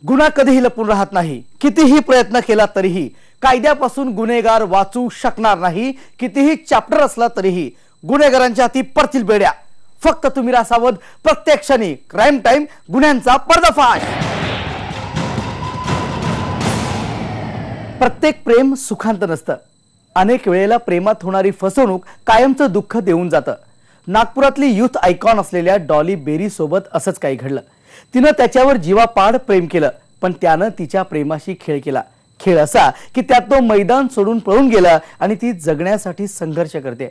गुन्हा कधीही लपून राहत नाही। कितीही प्रयत्न केला तरीही कायद्यापासून गुन्हेगार वाचू शकणार नाही। कितीही चॅप्टर असला तरीही गुन्हेगारांच्या हाती पडतील बेड्या। फक्त तुम्ही राहा सावध। प्रत्येक क्षणी क्राइम टाइम, गुन्ह्यांचा पर्दाफाश। प्रत्येक प्रेम सुखांत नसतं। अनेक वेळेला प्रेमात होणारी फसवणूक कायमचं दुःख देऊन जातं। नागपुरातली यूथ आयकॉन असलेल्या डॉली बेरी सोबत असंच काही घडलं। तिनं त्याच्यावर जीवापाड प्रेम केलं, पण त्यानं तिच्या प्रेमाशी खेळ केला। खेळ असा की त्यात तो मैदान सोडून पळून गेला आणि ती जगण्यासाठी संघर्ष करते।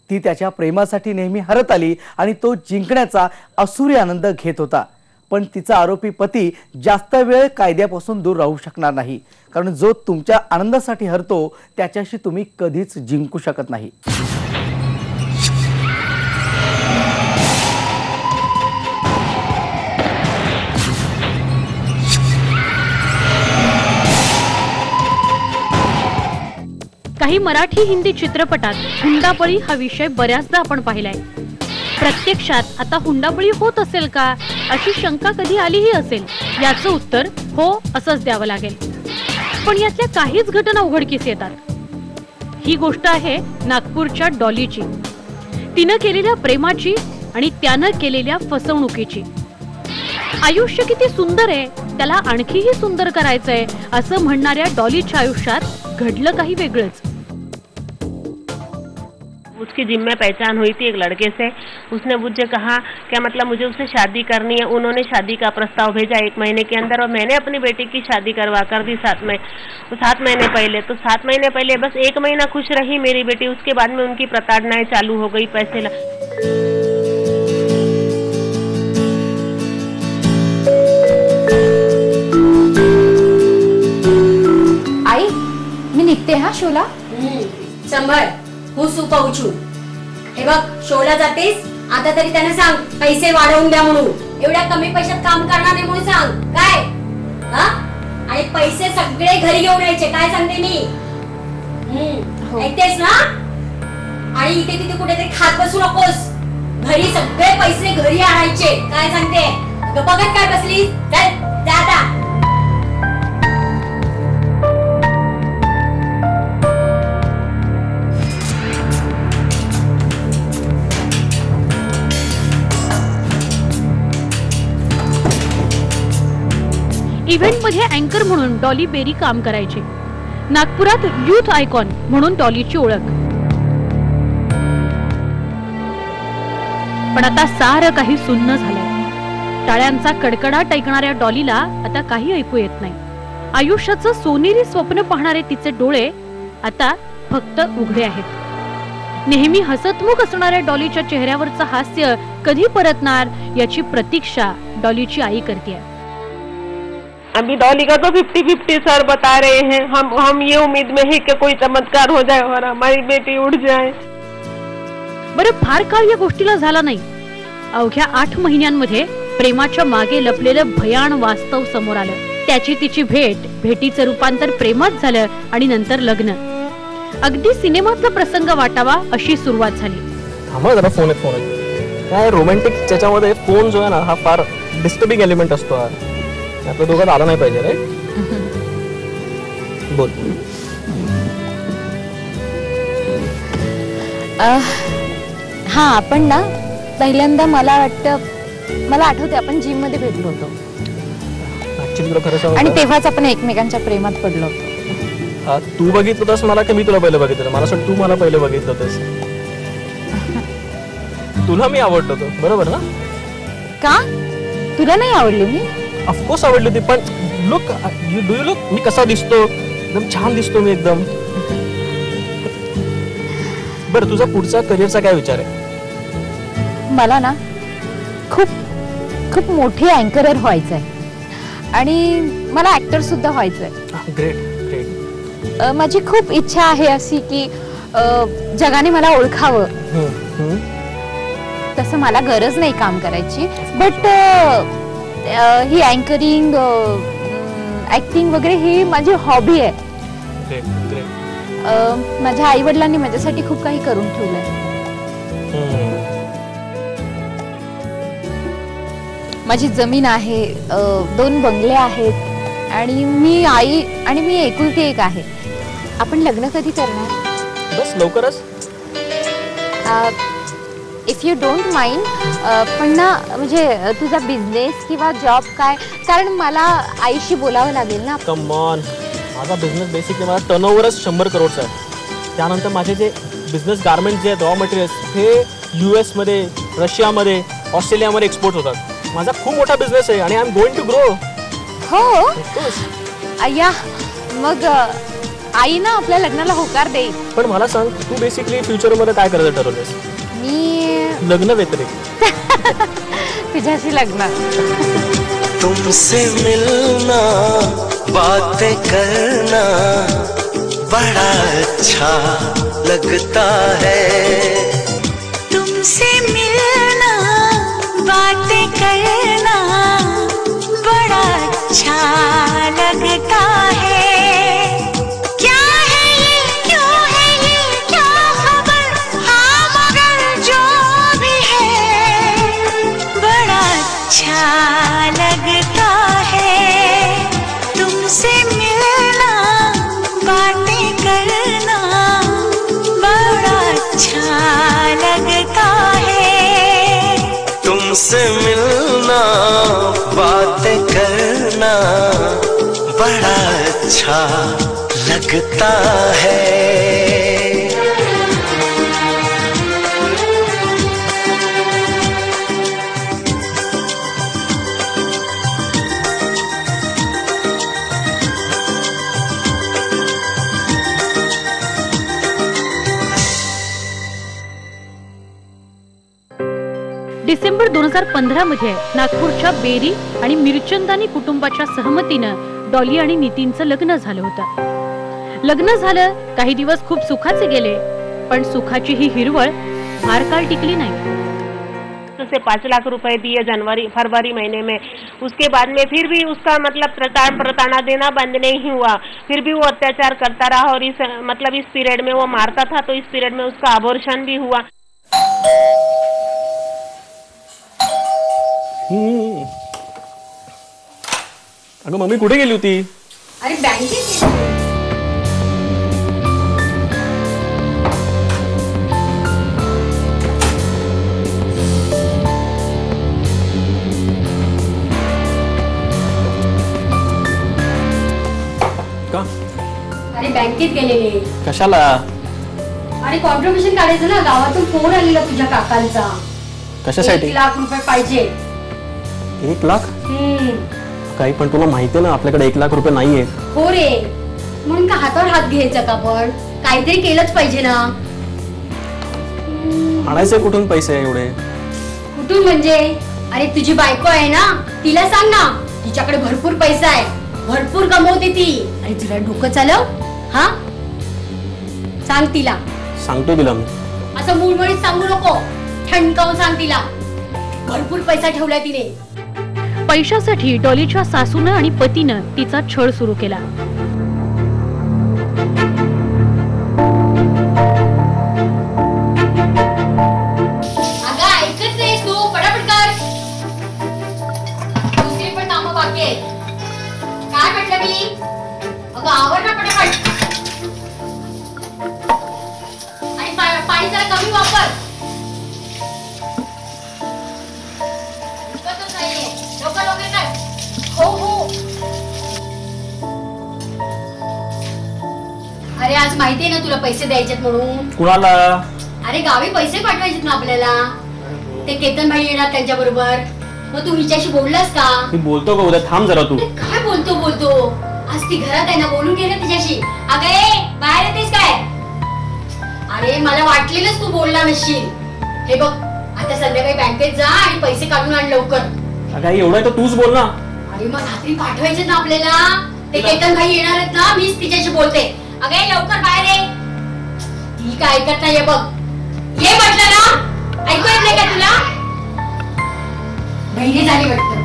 ती त्याच्या प्रेमासाठी नेहमी हरत आली आणि तो जिंकण्याचा असुरी आनंद घेत होता। पण तिचा आरोपी पती जास्त वेळ कायद्यापासून दूर राहू शकणार नाही, कारण जो तुमच्या आनंदासाठी हरतो त्याच्याशी तुम्ही कधीच जिंकू शकत नाही। काही मराठी हिंदी चित्रपटात हुंडाबळी हा विषय बऱ्याचदा आपण पाहिलाय। प्रत्यक्षात आता हुंडाबळी होत असेल का अशी शंका कधी आलीही असेल, याचं उत्तर हो असंच द्यावं लागेल। पण यातल्या काहीच घटना उघडकीस येतात। ही गोष्ट आहे नागपूरच्या डॉलीची। तिनं केलेल्या प्रेमाची आणि त्यानं केलेल्या फसवणुकीची। आयुष्य किती सुंदर आहे, त्याला आणखीही सुंदर करायचंय असं म्हणणाऱ्या डॉलीच्या आयुष्यात घडलं काही वेगळंच। उसकी जिम में पहचान हुई थी एक लड़के से। उसने मुझे कहा क्या मतलब मुझे उससे शादी करनी है। उन्होंने शादी का प्रस्ताव भेजा 1 महीने के अंदर, और मैंने अपनी बेटी की शादी करवा कर दी 7 महीने पहले। तो 7 महीने पहले बस 1 महीना खुश रही मेरी बेटी, उसके बाद में उनकी प्रताड़नाएं चालू हो गई। पैसे आई मी निघते हा शोला। संभाळ, हुसू पाऊचू। हे बघ, शोला जातेस आता तरी त्यांना सांग पैसे वाढवून द्या म्हणून। एवढ्या कमी पैशात काम करणार नाही म्हणून सांग काय। हा, आणि पैसे सगळे घरी घेऊन यायचे, काय सांगते मी। ऐकतेस ना? आणि इथे तिथे कुठेतरी खात बसू नकोस। घरी सगळे पैसे घरी आणायचे, काय सांगते। बघत काय बसली, चल जा आता। इव्हेंटमध्ये अँकर म्हणून डॉली बेरी काम करायची। नागपुरात यूथ आयकॉन म्हणून डॉलीची ओळख। पण आता सारं काही सुन्न झालंय। टाळ्यांचा कडकडाट ऐकणाऱ्या डॉलीला आता काही ऐकू येत नाही। आयुष्याचं सोनेरी स्वप्न पाहणारे तिचे डोळे आता फक्त उघडे आहेत। नेहमी हसतमुख असणाऱ्या डॉलीच्या चेहऱ्यावरचं हास्य कधी परतणार याची प्रतीक्षा डॉलीची आई करते। अभी डॉली का तो 50-50 सर बता रहे हैं। हम ये उम्मीद में है कि कोई चमत्कार हो जाए और हमारी बेटी उठ जाए। बरं, फार काळ या गोष्टीला झाला नाही। अवघ्या 8 महिन्यांमध्ये प्रेमाच्या मागे लपलेलं भयान वास्तव समोर आलं। त्याची तिची भेटीचं रूपांतर प्रेमात झालं आणि नंतर लग्न। अगदी सिनेमातला प्रसंग वाटावा अशी सुरुवात झाली। थांबा जरा, फोन काय रोमॅन्टिक त्याच्यामध्ये फोन जो आहे ना हा फार डिस्टर्बिंग एलिमेंट असतो। आपल्या दोघात आला नाही पाहिजे रे। बोल। हा, आपण ना पहिल्यांदा मला आठवते आपण जिम मध्ये भेटलो होतो। ऍक्च्युअली तुला खरं सांगू आणि तेव्हाच आपण एकमेकांच्या प्रेमात पडलो होतो। तू बघितलं होतस मला की मी तुला पहिले बघितलं? मला असं तू मला पहिले बघितलं होतस। तुला मी आवडलो होतो, बरोबर ना? का तुला नाही आवडली मी? ऑफकोर्स आवडली होती, पण लुक डू यू लुक मी कसा दिसतो? एकदम छान दिसतो मी एकदम। बरं, तुझा पुढचा करिअरचा काय विचार आहे? मला ना खूप खूप मोठी अँकरर व्हायचंय आणि मला ऍक्टर सुद्धा व्हायचंय। Great great. माझी खूप इच्छा आहे अशी की जगाने मला ओळखावं। तसं मला गरज नाही काम करायची, बट ही अँकरिंग, ऍक्टिंग वगैरे ही माझी हॉबी आहे। माझ्या आई वडिलांनी माझ्यासाठी खूप काही करून ठेवलंय। माझी जमीन आहे, 2 बंगले आहेत आणि मी आई आणि मी एकुलती एक आहे. आपण लग्न कधी करणार? बस लवकरच. इफ यू डोंट माइंड, पण ना म्हणजे तुझा बिझनेस किंवा जॉब काय, कारण मला आईशी बोलावं लागेल ना. कम ऑन, माझा बिझनेस बेसिकली मला टर्नओव्हरच 100 करोडचा आहे. त्यानंतर माझे जे बिझनेस गार्मेंट जे आहेत, रॉ मटेरियल्स, हे US मध्ये, रशियामध्ये, ऑस्ट्रेलियामध्ये एक्सपोर्ट होतात. माझा खूप मोठा बिझनेस आहे आणि I am going to grow. हो अय्या, मग आई ना आपल्या लग्नाला होकार देईल. पण मला सांग, तू बेसिकली फ्युचरमध्ये काय करायचं ठरवलंस? मी लग्न व्यतिरिक्त तुझ्याशी लग्न. तुमसे मिलना, बातें करना बड़ा अच्छा लगता है. तुमसे मिलना, बातें करना बड़ा अच्छा लगता है. क्या है ये, क्यों है ये, क्या खबर, हाँ मगर जो भी है बड़ा अच्छा लगता है. तुमसे मिलना, बातें करना बड़ा अच्छा लगता है. तुमसे मिलना, बातें करना बड़ा अच्छा लगता है. डिसेंबर 2015 मध्ये नागपूरच्या बेरी आणि मिरचंदानी कुटुंबाच्या सहमतीनं डॉली आणि नितीनचं लग्न झालं होतं. लग्न झालं, काही दिवस खूप सुखाचे गेले, पण सुखाची ही हिरवळ फार काळ टिकली नाही. उसे 5 लाख रुपए दिए फरवरी महीने में. उसके बाद में फिर भी उसका मतलब प्रताड़ना देना बंद नहीं हुआ. फिर भी वो अत्याचार करता रहा और इस पीरियड में वो मारता था. तो इस पीरियड में उसका अबॉर्शन भी हुआ. अगं मम्मी कुठे गेली होती? अरे बँकेत. का? अरे बँकेत गेलेले. कशाला? अरे कॉन्ट्रीब्युशन काढायचं ना, गावातून फोन आलेला तुझ्या काकांचा. कशासाठी? 1 लाख रुपये पाहिजे. 1 लाख? काही पण तुला माहितीये ना आपल्याकडे 1 लाख रुपये नाहीये. हो रे, म्हणून का हातावर हात घ्यायचा का? पण काहीतरी केलंच पाहिजे ना. आणायचे कुठून पैसे एवढे? कुठून म्हणजे? अरे तुझी बायको आहे ना, तिला सांग ना, तिच्याकडे भरपूर पैसा आहे, भरपूर कमवते ती. अरे तुला डोकं चालव? हा, सांग तिला. सांगतो तिला मी. असं मूळमुळीत सांगू नको, ठणकावून सांग तिला. भरपूर पैसा ठेवलाय तिने. पैशासाठी डॉलीच्या सासूनं आणि पतीनं तिचा छळ सुरू केला. अगं ऐकत नाहीस तू, पटापट कर. दुसरी पण कामं बाकी आहेत. काय म्हटलं मी? अगं आवर ना पटापट. आणि पाणी जरा कमी वापर. हो हो. अरे आज माहितीये ना तुला पैसे द्यायचेत म्हणून. कुणाला? अरे गावी पैसे पाठवायचेत ना आपल्याला. ते केतन भाई येणार त्यांच्या बरोबर. मग तू हिच्याशी बोललास का? मी बोलतो का उद्या? थांब जरा तू. काय बोलतो? आज ती घरात आहे ना, बोलून घे ना तिच्याशी. अगं बाहेर येतेस काय? अरे मला वाटलेलंच तू बोलला नसशील. हे बघ, आता संध्याकाळी बँकेत जा आणि पैसे काढून आण लवकर. अगं एवढं आहे तर तूच बोल ना. अरे मग रात्री पाठवायचे ना आपल्याला. ते केतन भाई येणार आहेत ना, मीच तिच्याशी बोलते. अगं लवकर बाहेर ये. ती काय ऐकत नाहीये बघ. ये म्हटलं ना, ऐकू येत नाही का तुला? बहिणी झाली वाटतं.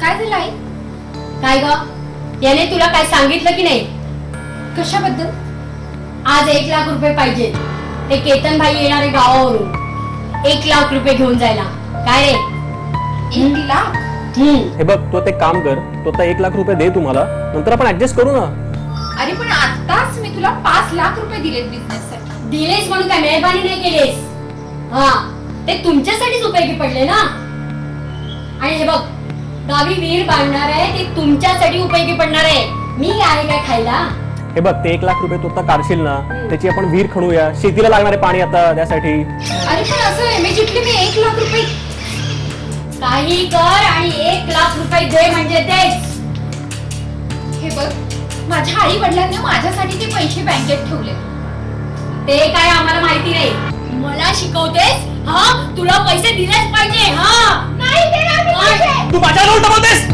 काय झालं आई? काय ग, याने तुला काय सांगितलं की नाही? कशाबद्दल? आज 1 लाख रुपये पाहिजे. ते केतन भाई येणार आहे गावावरून 1 लाख रुपये घेऊन जायला. काय रे? 1 लाख? हे बघ, तू ते काम कर, तो आता 1 लाख रुपये दे तुम्हाला, नंतर आपण ऍडजस्ट करू ना. अरे पण आताच मी तुला 5 लाख रुपये दिलेत बिझनेस साठी. दिलेस म्हणून काय मेहरबानी नाही केलीस? हा, ते तुमच्यासाठीच उपयोगी पडले ना. आणि हे बघ, गावी विहीर बांधणार आहे ते तुमच्यासाठी उपयोगी पडणार आहे. मी आहे काय खायला? हे बघ, ते 1 लाख रुपये तू आता काढशील ना, त्याची आपण विहीर खणूया, शेतीला लागणारे पाणी आता त्यासाठी. अरे पण असं इमिजिएटली मी 1 लाख रुपये काही कर आणि 1 लाख रुपये दे म्हणजे तेच. हे बघ, माझ्या आई वडिलांनी माझ्यासाठी ते पैसे बँकेत ठेवले. ते काय आम्हाला माहिती नाही. मला शिकवतेस? हा, तुला पैसे दिलेच पाहिजे. हा, नाही देणार मी पैसे. तू माझ्यावर उलट बोलतेस.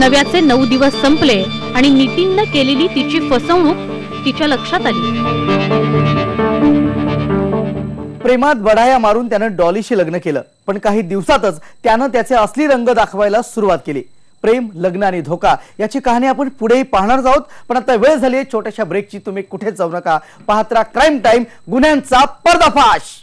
नव्याचे 9 दिवस संपले आणि नितीननं केलेली तिची फसवणूक तिच्या लक्षात आली. प्रेमात बढाया मारून त्यानं डॉलीशी लग्न केलं, पण काही दिवसातच त्यानं त्याचे असली रंग दाखवायला सुरुवात केली. प्रेम, लग्न आणि धोका याची कहाणी आपण पुढेही पाहणार आहोत. पण आता वेळ झाली आहे छोट्याशा ब्रेकची. तुम्ही कुठेच जाऊ नका. पाहत राहा क्राईम टाइम, गुन्ह्यांचा पर्दाफाश.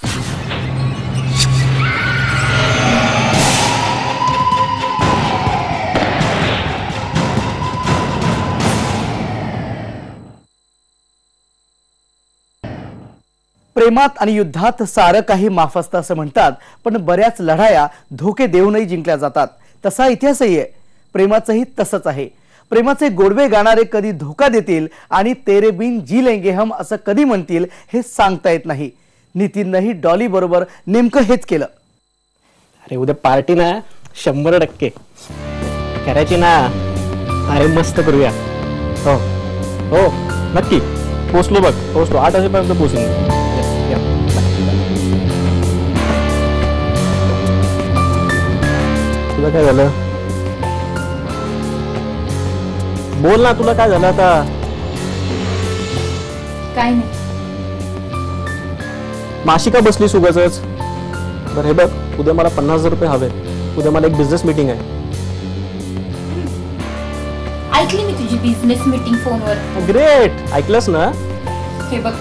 प्रेमात आणि युद्धात सारं काही माफ असतं असं म्हणतात, पण बऱ्याच लढाया धोके देऊनही जिंकल्या जातात. तसा इतिहासही आहे. प्रेमाचंही तसंच आहे. प्रेमाचे गोडवे गाणारे कधी धोका देतील आणि तेरे बिन जी लेंगे हम असं कधी म्हणतील हे सांगता येत नाही. नितीननंही डॉली बरोबर नेमकं हेच केलं. अरे उद्या पार्टी ना 100% करायची ना. अरे मस्त करूया. हो हो नक्की. पोचलो बघ, पोचलो 8 वाजेपर्यंत पोचलो. तुला काय झालं? बोल ना, तुला काय झालं आता? काय नाही. माशी का बसलीस उगाचच? बरं हे बघ, उद्या मला 50,000 रुपये हवे. उद्या मला एक बिझनेस मीटिंग आहे. ऐकली मी तुझी बिझनेस मीटिंग फोनवर. ग्रेट, ऐकलंस ना? हे बघ,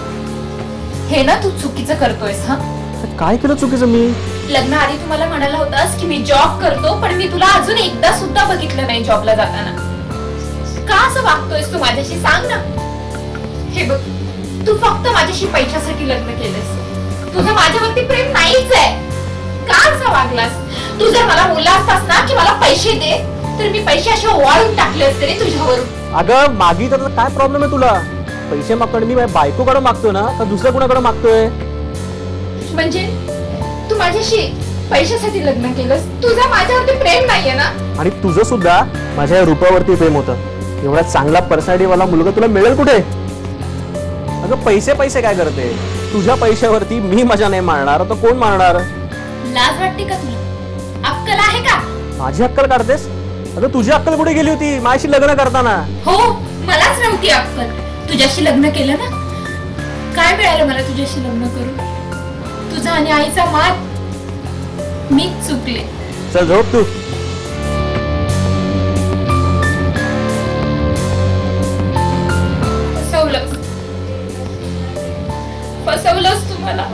हे ना तू चुकीचं करतोयस. हा, काय केलं चुकीचं मी? लग्न आधी तू मला म्हणाला होतास की मी जॉब करतो, पण मी तुला अजून एकदा सुद्धा बघितलं नाही जॉबला जाताना. का असं वागतोयस तू माझ्याशी, सांग ना. हे बघ, तू फक्त माझ्याशी पैशासाठी लग्न केलंस. तुझं माझ्यावरती प्रेम नाहीच आहे. का असं वागलास? तू जर मला बोलला असतास ना की मला पैसे दे, तर मी पैसे असे ओवाळून टाकले असते रे तुझ्यावरून. अगं मागी तर काय प्रॉब्लेम आहे तुला? पैसे मागतो मी माझ्या बायकोकडे मागतो ना, तर दुसऱ्या कोणाकडे मागतोय? म्हणजे तू माझ्याशी पैशासाठी लग्न केलंस? तुझं माझ्यावरती प्रेम नाहीये ना? आणि तुझं सुद्धा माझ्या रूपावरती प्रेम होतं. एवढा चांगला पर्सनॅलिटी वाला मुलगा तुला मिळेल कुठे? अगं पैसे पैसे काय करते? तुझ्या पैशावरती मी मजा नाही मारणार तर कोण मारणार? लाज वाटते का तुला? अक्कल आहे का? माझी अक्कल काढतेस? अगं तुझी अक्कल कुठे गेली होती माझ्याशी लग्न करताना? हो, मलाच नव्हती अक्कल. तुझ्याशी लग्न केलं ना, काय मिळालं मला तुझ्याशी लग्न करून? तुझा आणि आईचा मात मीच चुकले. चल झोप तू. फसवलंस तू मला.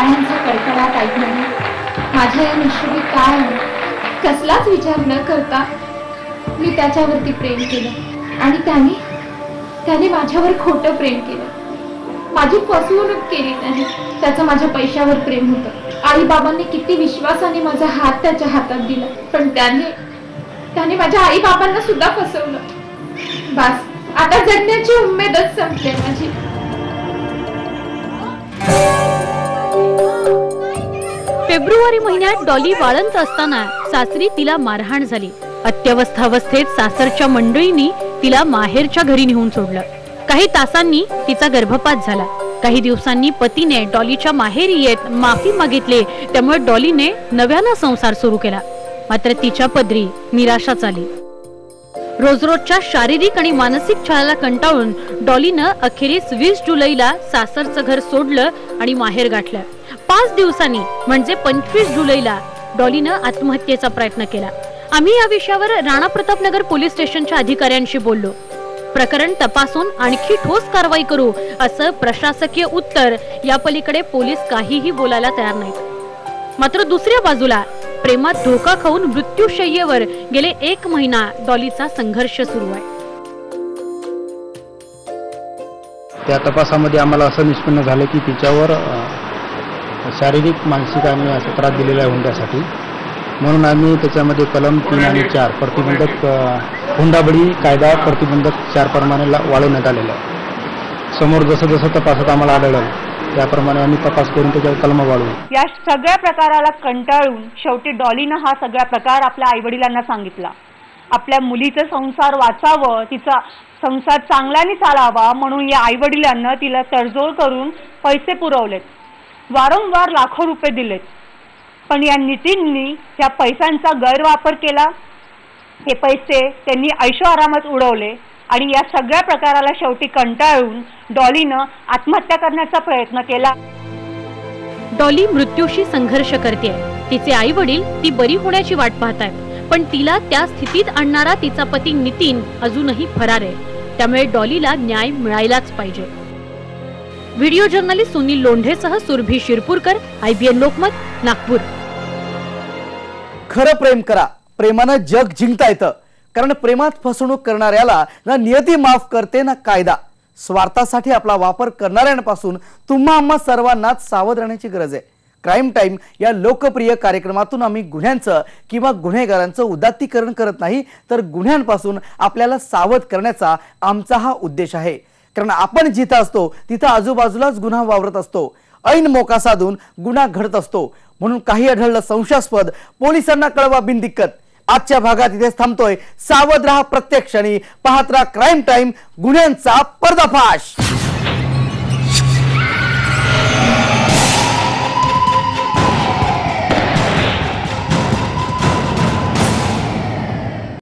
पायांचा कडकडाट ऐकल्याने माझ्या या निश्चित काय आहे कसलाच विचार न करता मी त्याच्यावरती प्रेम केलं आणि त्याने माझ्यावर खोटं प्रेम केलं. माझी फसवणूक केली नाही. त्याचं माझ्या पैशावर प्रेम होतं. आई बाबांनी किती विश्वासाने माझा हात त्याच्या हातात दिला, पण त्याने माझ्या आई बाबांना सुद्धा फसवलं. बस आता जगण्याची उमेदच संपली माझी. फेब्रुवारी महिन्यात डॉली वाळंत असताना सासरी तिला मारहाण झाली. अत्यवस्थावस्थेत सासरच्या मंडळींनी तिला माहेरच्या घरी नेऊन सोडलं. काही तासांनी तिचा गर्भपात झाला. काही दिवसांनी पतीने डॉलीच्या माहेरी येत माफी मागितली. त्यामुळे डॉलीने नव्यानं संसार सुरू केला. मात्र तिच्या पदरी निराशाच आली. रोजरोजच्या शारीरिक आणि मानसिक छळाला कंटाळून डॉलीनं अखेरीस 20 जुलैला सासरचं घर सोडलं आणि माहेर गाठलं. 5 दिवसांनी म्हणजे 25 जुलैला डॉलीनं आत्महत्येचा प्रयत्न केला. आम्ही या विषयावर राणा प्रतापनगर पोलीस स्टेशनच्या अधिकाऱ्यांशी बोललो. प्रकरण तपासून आणखी ठोस कारवाई करू असं प्रशासकीय उत्तर या पलीकडे पोलीस काहीही बोलायला तयार नाहीत. मात्र दुसऱ्या बाजूला प्रेमात धोका खाऊन मृत्यूशय्येवर गेले 1 महिना डॉलीचा संघर्ष सुरू आहे. त्या तपासामध्ये आम्हाला असं निष्पन्न झालं की तिच्यावर शारीरिक मानसिक आणि असा त्रास दिलेला आहे हुंड्यासाठी. म्हणून आम्ही त्याच्यामध्ये कलम 3 आणि 4 प्रतिबंधक हुंडाबळी कायदा प्रतिबंधक 4 प्रमाणे वाढवण्यात आलेला आहे. समोर जसं जसं तपासात आम्हाला आढळलं त्याप्रमाणे आम्ही तपास करून त्याच्यावर कलम वाढवू. या सगळ्या प्रकाराला कंटाळून शेवटी डॉलीनं हा सगळा प्रकार आपल्या आईवडिलांना सांगितला. आपल्या मुलीचा संसार वाचावं, तिचा संसार चांगल्याने चालावा म्हणून या आईवडिलांना तिला तडजोड करून पैसे पुरवलेत. वारंवार लाखो रुपये दिलेत. पण या नितीननी या पैशांचा गैरवापर केला. हे पैसे त्यांनी ऐशोआरामात उडवले आणि या सगळ्या प्रकाराला शेवटी कंटाळून डॉलीनं आत्महत्या करण्याचा प्रयत्न केला. डॉली मृत्यूशी संघर्ष करते. तिचे आई वडील ती बरी होण्याची वाट पाहतायत, पण तिला त्या स्थितीत आणणारा तिचा पती नितीन अजूनही फरार आहे. त्यामुळे डॉलीला न्याय मिळायलाच पाहिजे. व्हिडिओ जर्नलिस्ट सुनील लोंढेसह सुरभी शिरपूरकर, IBN लोकमत, नागपूर. खरं प्रेम करा. प्रेमानं जग जिंकता येतं. कारण प्रेमात फसवणूक करणाऱ्याला ना नियती माफ करते ना कायदा. स्वार्थासाठी आपला वापर करणाऱ्यांपासून तुम्हा आम्हा सर्वांनाच सावध राहण्याची गरज आहे. क्राईम टाइम या लोकप्रिय कार्यक्रमातून आम्ही गुन्ह्यांचं किंवा गुन्हेगारांचं उदात्तीकरण करत नाही, तर गुन्ह्यांपासून आपल्याला सावध करण्याचा आमचा हा उद्देश आहे. कारण आपण जिथं असतो तिथं आजूबाजूलाच गुन्हा वावरत असतो. ऐन मोका साधून गुन्हा घडत असतो. म्हणून काही आढळलं संशयास्पद पोलिसांना कळवा बिनदिक्कत. आजच्या भागात इथेच थांबतोय. सावध राहा प्रत्येक क्षणी. पाहत राहा क्राईम टाइम, गुन्ह्यांचा पर्दाफाश.